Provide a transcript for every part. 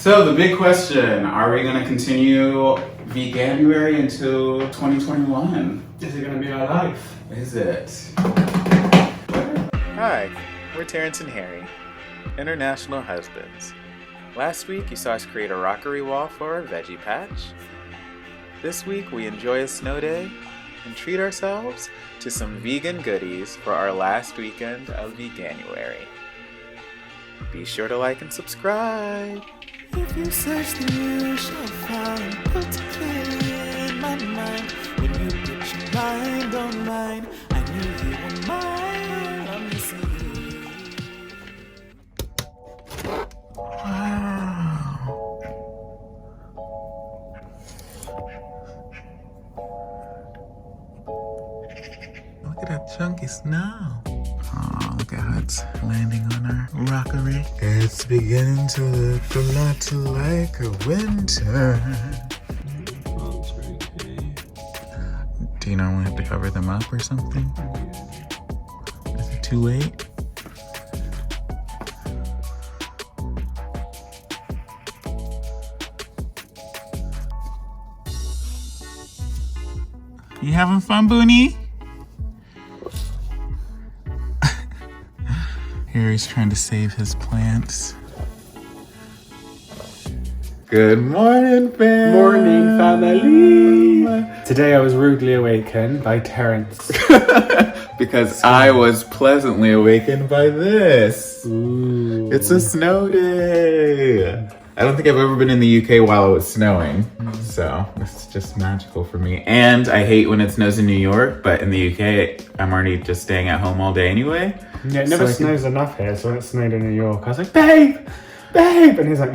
So the big question, are we gonna continue VEGAnuary until 2021? Is it gonna be our life? Is it? Hi, we're Terrance and Harry, international husbands. Last week you saw us create a rockery wall for our veggie patch. This week we enjoy a snow day and treat ourselves to some vegan goodies for our last weekend of VEGAnuary. Be sure to like and subscribe. If you search, then you shall find. Put together in my mind. When you get your mind on mine, I knew you were mine. I'm missing you. Wow. Look at that chunky snow. Oh, look at how it's landing on our rockery. It's beginning to look a lot like a winter. Do you normally have to cover them up or something? Is it too late? You having fun, Booney? Harry's trying to save his plants. Good morning, fam. Morning, family. Today I was rudely awakened by Terrance. Because I was pleasantly awakened by this. Ooh. It's a snow day. I don't think I've ever been in the UK while it was snowing. So it's just magical for me. And I hate when it snows in New York, but in the UK, I'm already just staying at home all day anyway. Yeah, it never snows enough here, so when it snowed in New York, I was like, babe! And he's like,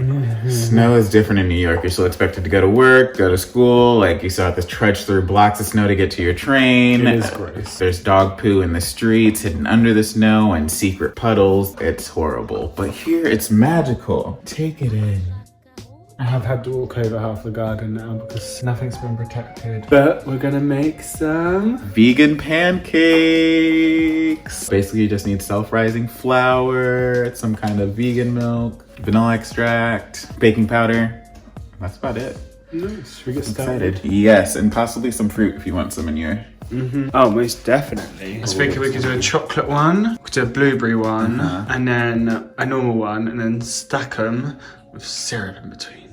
Snow is different in New York. You're still expected to go to work, go to school. Like, you still have to trudge through blocks of snow to get to your train. It is gross. There's dog poo in the streets, hidden under the snow, and secret puddles. It's horrible. But here, it's magical. Take it in. I have had to walk over half the garden now because nothing's been protected. But we're gonna make some Vegan pancakes. Basically, you just need self-rising flour, some kind of vegan milk, vanilla extract, baking powder. That's about it. Nice. Should we get I'm started? excited. Yes, and possibly some fruit if you want some in your... Oh, most definitely. I was thinking we could do a chocolate one, we could do a blueberry one, and then a normal one, and then stack them with syrup in between.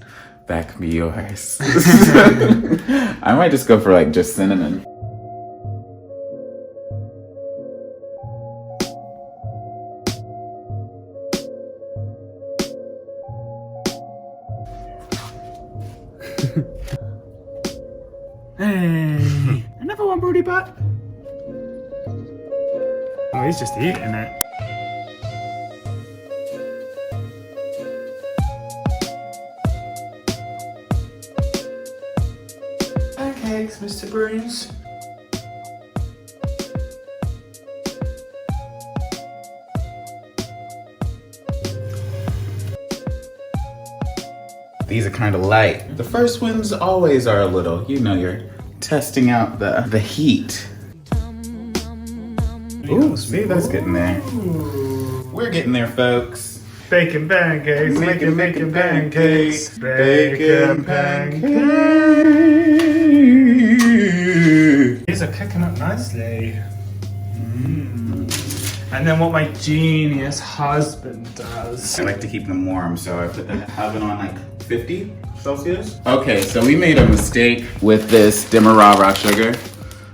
That can be yours. I might just go for like just cinnamon. Hey, another one, Brody butt. Oh, he's just eating it. Pancakes, Mr. Bruce. These are kind of light. The first ones always are a little, you know, you're testing out the heat. Ooh, see, that's getting there. We're getting there, folks. Bacon pancakes, making pancakes. Bacon pancakes. These are cooking up nicely. And then what my genius husband does. I like to keep them warm, so I put the oven on like 50 Celsius. Okay, so we made a mistake with this Demerara sugar.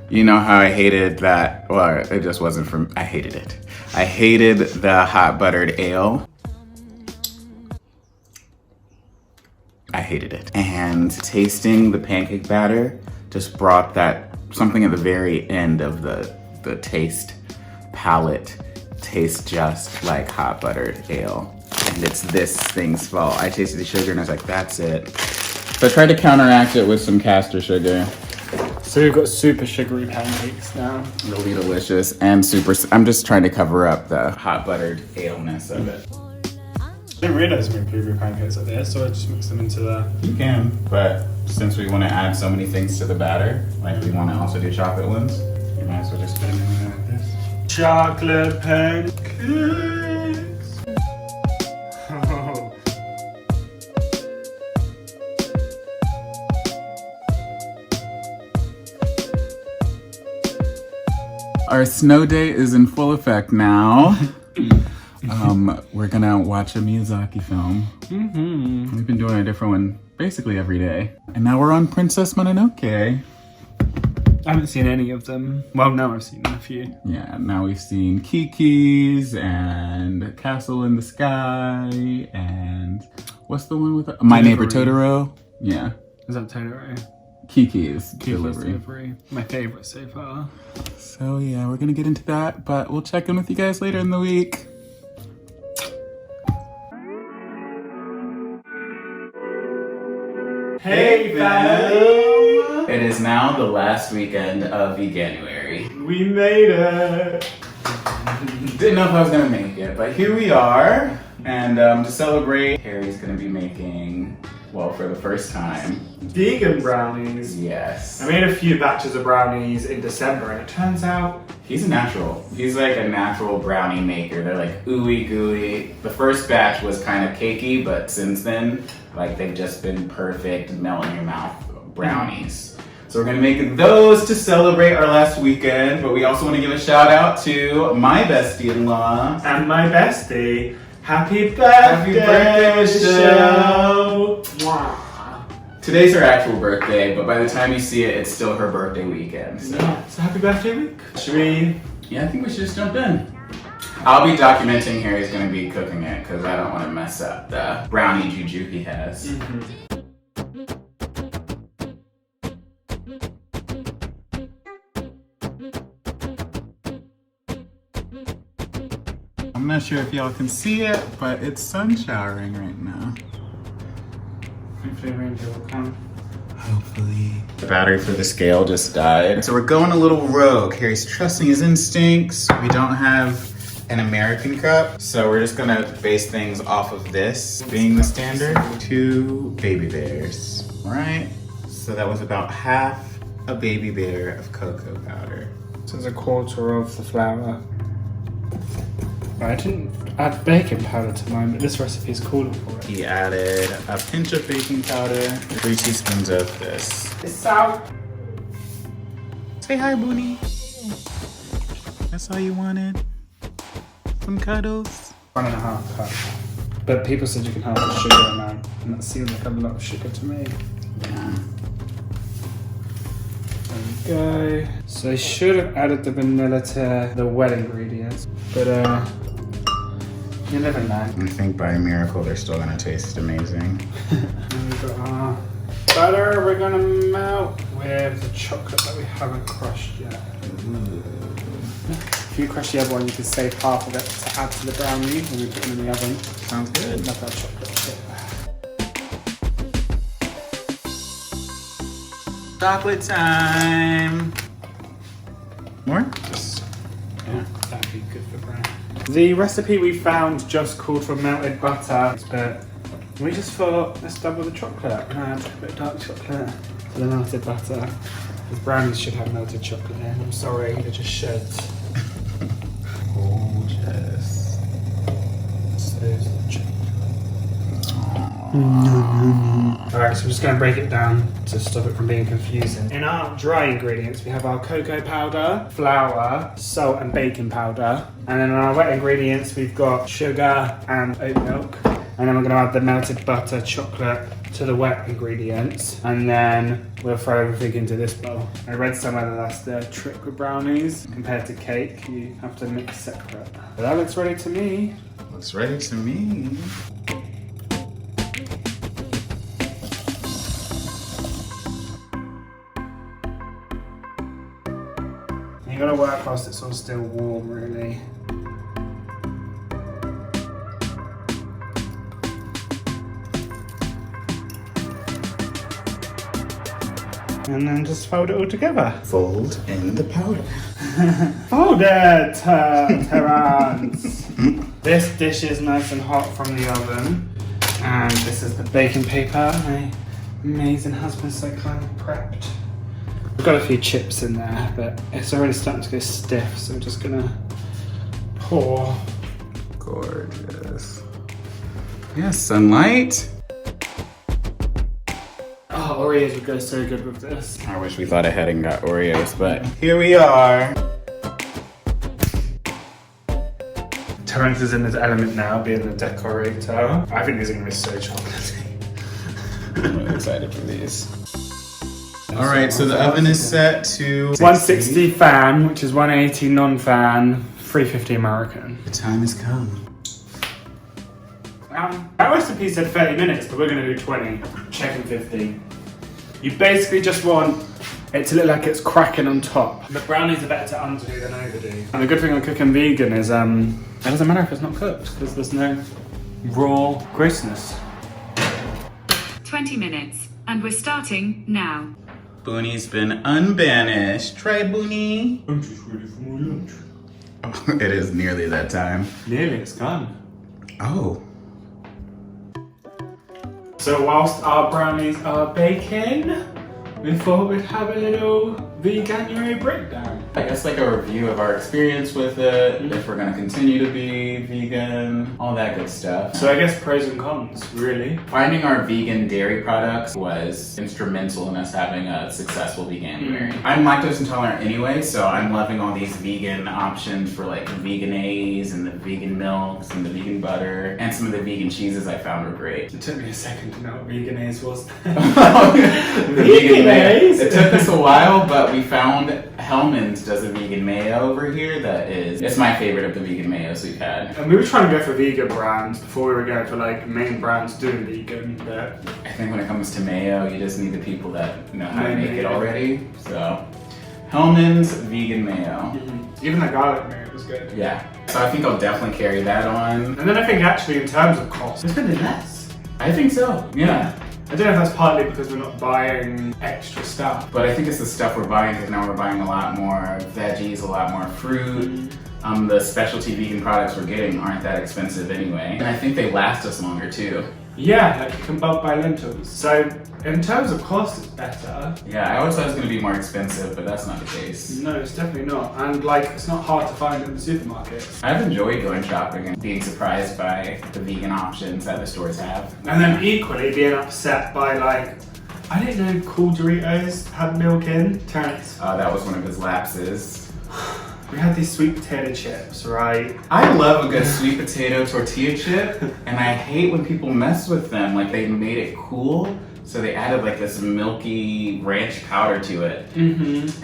You know how I hated that, well, it just wasn't from, I hated it. I hated the hot buttered ale. I hated it. And tasting the pancake batter just brought that, something at the very end of the taste palette tastes just like hot buttered ale. And it's this thing's fault. I tasted the sugar and I was like, that's it. So I tried to counteract it with some castor sugar. So we've got super sugary pancakes now. Really delicious and super, I'm just trying to cover up the hot buttered ale-ness of it. I didn't realize we made blueberry pancakes like this, so I just mixed them into the... You can, but since we want to add so many things to the batter, like we want to also do chocolate ones, you might as well just put them in there like this. Chocolate pancakes. Oh. Our snow day is in full effect now. We're gonna watch a Miyazaki film. We've been doing a different one basically every day. And now we're on Princess Mononoke. I haven't seen any of them. Well, no, I've seen a few. Yeah, now we've seen Kiki's and Castle in the Sky and what's the one with My Neighbor Totoro? Yeah. Is that Totoro? Kiki's Delivery. My favorite so far. So yeah, we're gonna get into that, but we'll check in with you guys later in the week. Hey fam! It is now the last weekend of VEGAnuary. We made it! Didn't know if I was gonna make it, but here we are. And to celebrate, Harry's gonna be making, well, for the first time, Vegan brownies. yes. I made a few batches of brownies in December and it turns out He's a natural. He's like a natural brownie maker. They're like ooey gooey. The first batch was kind of cakey, but since then, like they've just been perfect melt in your mouth brownies. So we're gonna make those to celebrate our last weekend, but we also want to give a shout out to my bestie-in-law. and my bestie. Happy birthday, Michelle. Mwah. Today's her actual birthday, but by the time you see it, it's still her birthday weekend. So Yeah, so happy birthday week. Should we? yeah, I think we should just jump in. I'll be documenting Harry's gonna be cooking it because I don't want to mess up the brownie juju he has. I'm not sure if y'all can see it, but it's sun showering right now. Hopefully reindeer will come. Hopefully. The battery for the scale just died. So we're going a little rogue. Harry's trusting his instincts. We don't have an American cup, so we're just gonna base things off of this being the standard. 2 baby bears, all right? So that was about half a baby bear of cocoa powder. So it's a quarter of the flour. I didn't add baking powder to mine, but this recipe is calling for it. He added a pinch of baking powder, 3 teaspoons of this. It's out. Say hi, Booney. That's all you wanted? Some cuddles? 1.5 cup. But people said you can have the sugar amount, and that seems like a lot of sugar to me. Yeah. There we go. So I should have added the vanilla to the wet ingredients, but you never know. I think by a miracle they're still gonna taste amazing. And we've got our butter we're gonna melt with the chocolate that we haven't crushed yet. If you crush the other one, you can save half of it to add to the brownie when we put them in the oven. Sounds good. Love that chocolate. Chocolate time. More? Just, yeah, that'd be good for brownie. The recipe we found just called for melted butter, but we just thought, let's double the chocolate and add a bit of dark chocolate to the melted butter. Because brownies should have melted chocolate in. I'm sorry, they just should. Gorgeous. So there's the chocolate. Alright, so we're just going to break it down to stop it from being confusing. In our dry ingredients, we have our cocoa powder, flour, salt and baking powder. And then in our wet ingredients, we've got sugar and oat milk. And then we're going to add the melted butter, chocolate to the wet ingredients. And then we'll throw everything into this bowl. I read somewhere that that's the trick with brownies. Compared to cake, you have to mix separate. But that looks ready to me. Looks ready to me. You gotta work whilst it's all still warm, really. And then just fold it all together. Fold in the powder. Fold it, Terrance. This dish is nice and hot from the oven. And this is the baking paper my amazing husband so kindly prepped. We've got a few chips in there, but it's already starting to go stiff, so we're just gonna pour. Gorgeous. Yeah, sunlight. Oh, Oreos would go so good with this. I wish we thought ahead and got Oreos, but here we are. Terrance is in his element now, being the decorator. I think these are going to be so chocolatey. I'm really excited for these. All right, so the oven is set to 160 fan, which is 180 non-fan, 350 American. The time has come. That recipe said 30 minutes, but we're going to do 20. Checking 50. You basically just want it to look like it's cracking on top. The brownies are better to underdo than overdo. And the good thing on cooking vegan is it doesn't matter if it's not cooked, because there's no raw grossness. 20 minutes, and we're starting now. Booney's been unbanished. Try Booney. I'm just ready for my lunch. It is nearly that time. Nearly, it's gone. Oh. So whilst our brownies are baking, we thought we'd have a little VEGAnuary breakdown. I guess like a review of our experience with it, if we're gonna continue to be vegan, all that good stuff. So I guess pros and cons, really. Finding our vegan dairy products was instrumental in us having a successful VEGAnuary. I'm lactose intolerant anyway, so I'm loving all these vegan options for like vegan A's and the vegan milks and the vegan butter, and some of the vegan cheeses I found were great. It took me a second to know what vegan A's was. The vegan mayo. It took us a while, but we found Hellman's does a vegan mayo over here that is, it's my favorite of the vegan mayos we've had. And we were trying to go for vegan brands before we were going for like main brands doing vegan, but I think when it comes to mayo, you just need the people that know how to make it already. So, Hellman's vegan mayo. Even the garlic mayo was good. Yeah. So I think I'll definitely carry that on. And then I think actually in terms of cost, it's been less. I think so, yeah. I don't know if that's partly because we're not buying extra stuff. But I think it's the stuff we're buying because now we're buying a lot more veggies, a lot more fruit. The specialty vegan products we're getting aren't that expensive anyway. And I think they last us longer too. Yeah, like you can bulk buy lentils. So in terms of cost, it's better. Yeah, I always thought it was going to be more expensive, but that's not the case. No, it's definitely not. And like, it's not hard to find in the supermarket. I've enjoyed going shopping and being surprised by the vegan options that the stores have. And then equally being upset by like, I didn't know Cool Doritos had milk in. Terrance. That was one of his lapses. We had these sweet potato chips, right? I love a good sweet potato tortilla chip, and I hate when people mess with them. Like they made it cool, so they added like this milky ranch powder to it.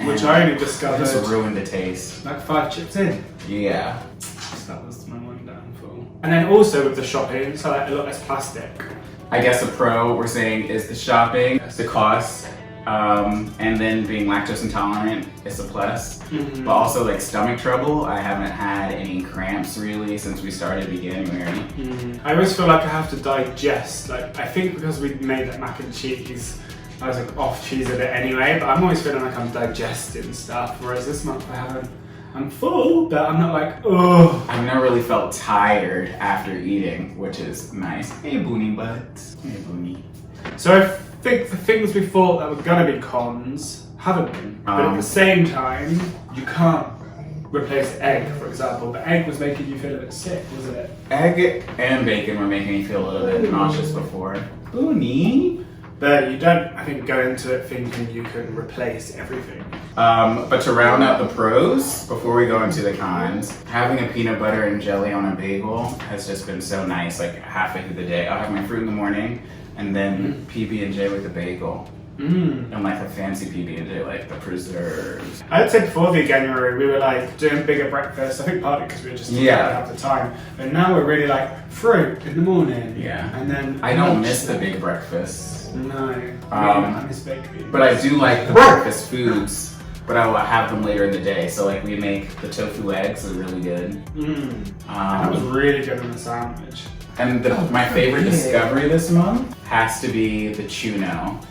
Which I only discovered. Just ruined the taste. Like 5 chips in. Yeah. So that was my one downfall. And then also with the shopping, so like a lot less plastic. I guess a pro we're saying is the shopping, the cost, and then being lactose intolerant is a plus. But also like stomach trouble, I haven't had any cramps really since we started VEGAnuary. I always feel like I have to digest. Like I think because we made that mac and cheese, I was like off cheese a bit anyway. But I'm always feeling like I'm digesting stuff. Whereas this month I haven't. I'm full, but I'm not like, oh. I've never really felt tired after eating, which is nice. Hey Booney butts. Hey Booney. So I think the things we thought that were gonna be cons haven't been. But at the same time, you can't replace egg, for example. But egg was making you feel a bit sick, wasn't it? Egg and bacon were making me feel a little bit nauseous before. Booney. But you don't, I think, go into it thinking you can replace everything. But to round out the pros, before we go into the cons, having a peanut butter and jelly on a bagel has just been so nice, like halfway through the day. I'll have my fruit in the morning, and then PB&J with a bagel. And like a fancy PB&J, like the preserves. I'd say before VEGAnuary, we were like doing bigger breakfast. I think partly because we were just didn't have the time. But now we're really like fruit in the morning. Yeah. And then I don't miss the big breakfasts. No. I miss baked beans. But I do like the breakfast foods, but I will have them later in the day. So like we make the tofu eggs, are really good. That was really good on the sandwich. And my favorite discovery this month has to be the chuno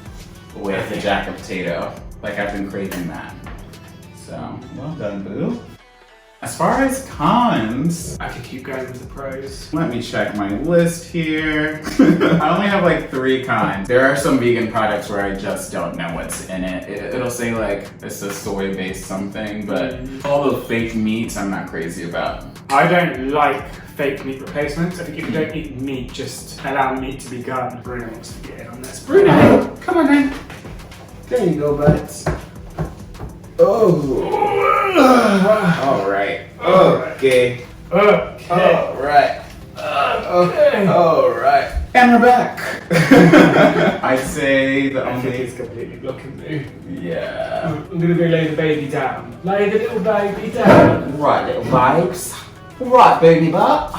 with the jacket potato. Like I've been craving that. So, well done, boo. As far as cons, I could keep going with the pros. let me check my list here. I only have like 3 cons. There are some vegan products where I just don't know what's in it. It'll say like it's a soy-based something, but all the fake meats I'm not crazy about. I don't like fake meat replacements. I think if you don't eat meat, just allow meat to be gone. Bruno wants to get in on this. Bruno, come on then. There you go, buds. Oh. All right. Okay. Okay. Oh, right. Okay. Oh, right. And we're back. I'd say the I think only... it's completely blocking me. Yeah. I'm gonna go lay the baby down. Lay the little baby down. Right, little babes. Right, baby butt.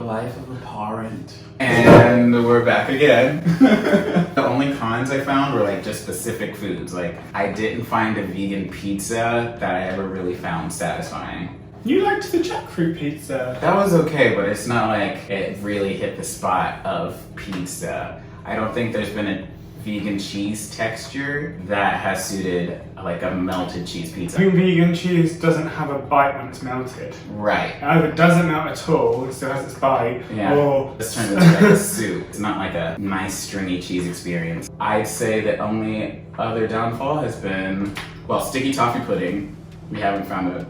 Life of a parent. And we're back again. The only cons I found were like just specific foods. Like I didn't find a vegan pizza that I ever really found satisfying. You liked the jackfruit pizza. That was okay, but it's not like it really hit the spot of pizza. I don't think there's been a vegan cheese texture that has suited like a melted cheese I pizza. think vegan cheese doesn't have a bite when it's melted. Right. Either it doesn't melt at all, it still has its bite, Yeah. or This turns into like a soup. It's not like a nice stringy cheese experience. I'd say the only other downfall has been, well, sticky toffee pudding. We haven't found a,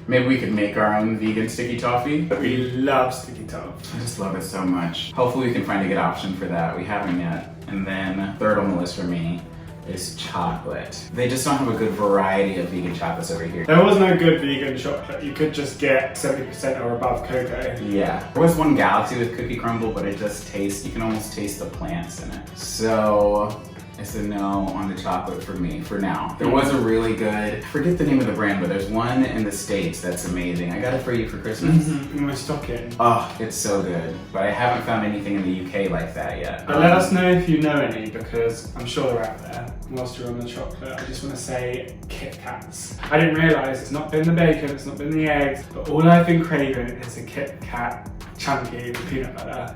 maybe we could make our own vegan sticky toffee. we love sticky toffee. I just love it so much. Hopefully we can find a good option for that. We haven't yet. And then third on the list for me is chocolate. They just don't have a good variety of vegan chocolates over here. There was no good vegan chocolate. You could just get 70% or above cocoa. Yeah. There was one Galaxy with cookie crumble, but it just tastes, you can almost taste the plants in it. So it's a no on the chocolate for me for now. There was a really good, I forget the name of the brand, but there's one in the States that's amazing. I got it for you for Christmas. I'm gonna stock it. Oh, it's so good. But I haven't found anything in the UK like that yet. But let us know if you know any, because I'm sure they're out there. Whilst you're on the chocolate, I just want to say Kit Kats. I didn't realise it's not been the bacon, it's not been the eggs, but all I've been craving is a Kit Kat chunky with peanut butter.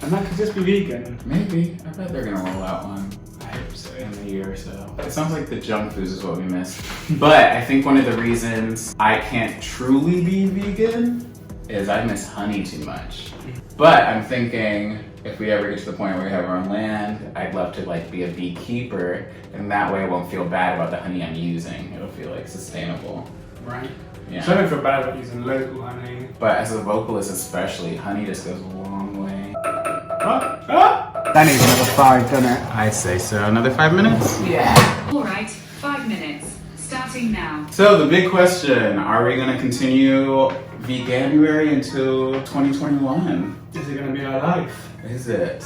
And that could just be vegan. Maybe. I bet they're gonna roll out one I hope so. in a year or so. It sounds like the junk foods is what we missed. But I think one of the reasons I can't truly be vegan is I miss honey too much. But I'm thinking if we ever get to the point where we have our own land, I'd love to like be a beekeeper, and that way I won't feel bad about the honey I'm using. It'll feel like sustainable. Right? Yeah. So I don't feel bad about using local honey. But as a vocalist especially, honey just goes a long way. That needs another 5, doesn't it? I say so. Another 5 minutes? Yeah. All right, 5 minutes. Starting now. So the big question, are we gonna continue VEGAnuary until 2021? Is it going to be our life? Is it?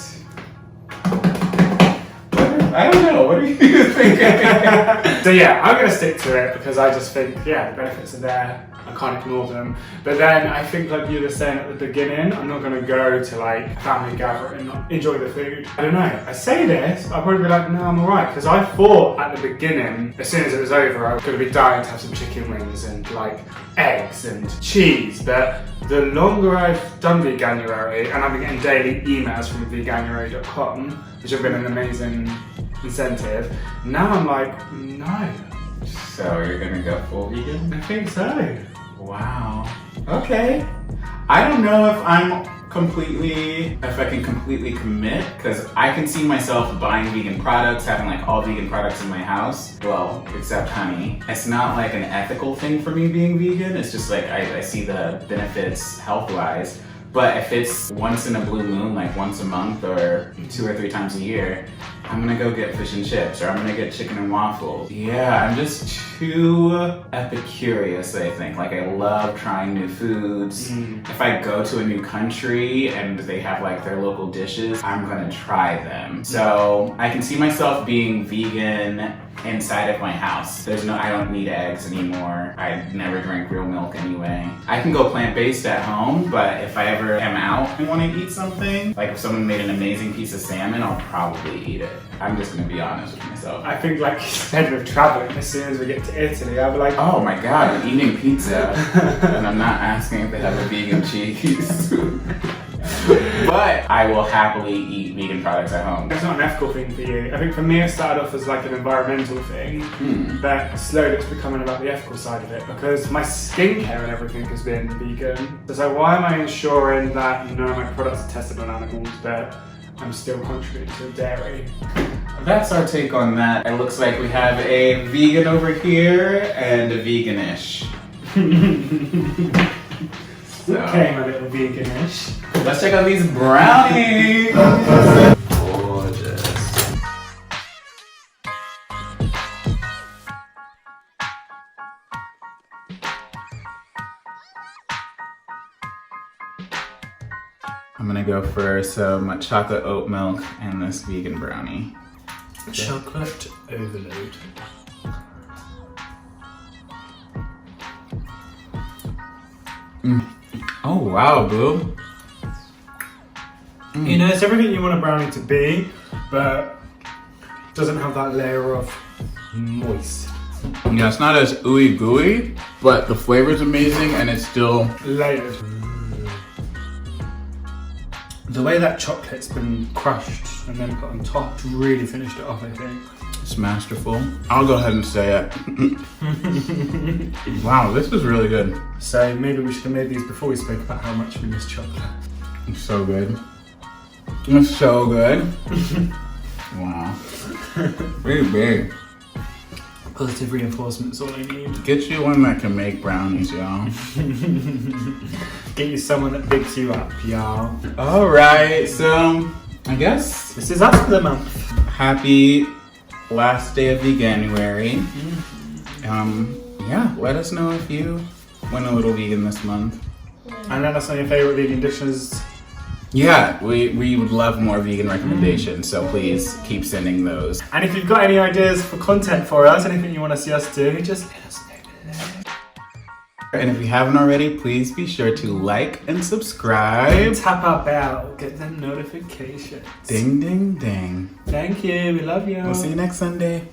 I don't know, what are you thinking? So yeah, I'm going to stick to it because I just think, yeah, the benefits are there. I can't ignore them. But then I think like you were saying at the beginning, I'm not going to go to like a family gathering and not enjoy the food. I don't know. I say this, I'll probably be like, no, I'm alright. Because I thought at the beginning, as soon as it was over, I was going to be dying to have some chicken wings and like eggs and cheese. But the longer I've done VEGAnuary, and I've been getting daily emails from VEGAnuary.com, which have been an amazing incentive, now I'm like, no. So you're gonna go full vegan? I think so. Wow. Okay. I don't know if I can completely commit, because I can see myself buying vegan products, having like all vegan products in my house. Well, except honey. It's not like an ethical thing for me being vegan. It's just like I see the benefits health-wise. But if it's once in a blue moon, like once a month or 2 or 3 times a year, I'm gonna go get fish and chips, or I'm gonna get chicken and waffles. Yeah, I'm just too epicurious, I think. Like I love trying new foods. If I go to a new country and they have like their local dishes, I'm gonna try them. So I can see myself being vegan inside of my house. I don't need eggs anymore. I never drank real milk anyway. I can go plant-based at home, but if I ever am out and want to eat something, like if someone made an amazing piece of salmon, I'll probably eat it. I'm just gonna be honest with myself. I think like you said with traveling, as soon as we get to Italy, I'll be like, Oh my god, I'm eating pizza and I'm not asking if they have a vegan cheese. But I will happily eat vegan products at home. it's not an ethical thing for you. I think for me it started off as like an environmental thing, but slowly it's becoming about the ethical side of it, because my skincare and everything has been vegan. So why am I ensuring that none of my products are tested on animals, but I'm still contributing to dairy? That's our take on that. It looks like we have a vegan over here and a veganish. So, Okay, my little veganish. let's check out these brownies. Gorgeous. go for some chocolate oat milk and this vegan brownie. Chocolate overload. Oh wow, boo. You know, it's everything you want a brownie to be, but doesn't have that layer of moist. Yeah, it's not as ooey gooey, but the flavor's amazing and it's still Layered. The way that chocolate's been crushed and then put on top really finished it off, I think. it's masterful. I'll go ahead and say it. Wow, this is really good. So maybe we should have made these before we spoke about how much we miss chocolate. It's so good. It's so good. Wow. Really big. Positive reinforcement is all I need. Get you one that can make brownies, y'all. Get you someone that picks you up, y'all. Alright, so I guess This is us for the month. happy last day of VEGAnuary. Yeah, let us know if you went a little vegan this month. And let us know your favourite vegan dishes. Yeah, we would love more vegan recommendations, so please keep sending those. And if you've got any ideas for content for us, anything you want to see us do, just let us know below. And if you haven't already, please be sure to like and subscribe. Tap our bell, get them notifications. Ding, ding, ding. Thank you, we love you. We'll see you next Sunday.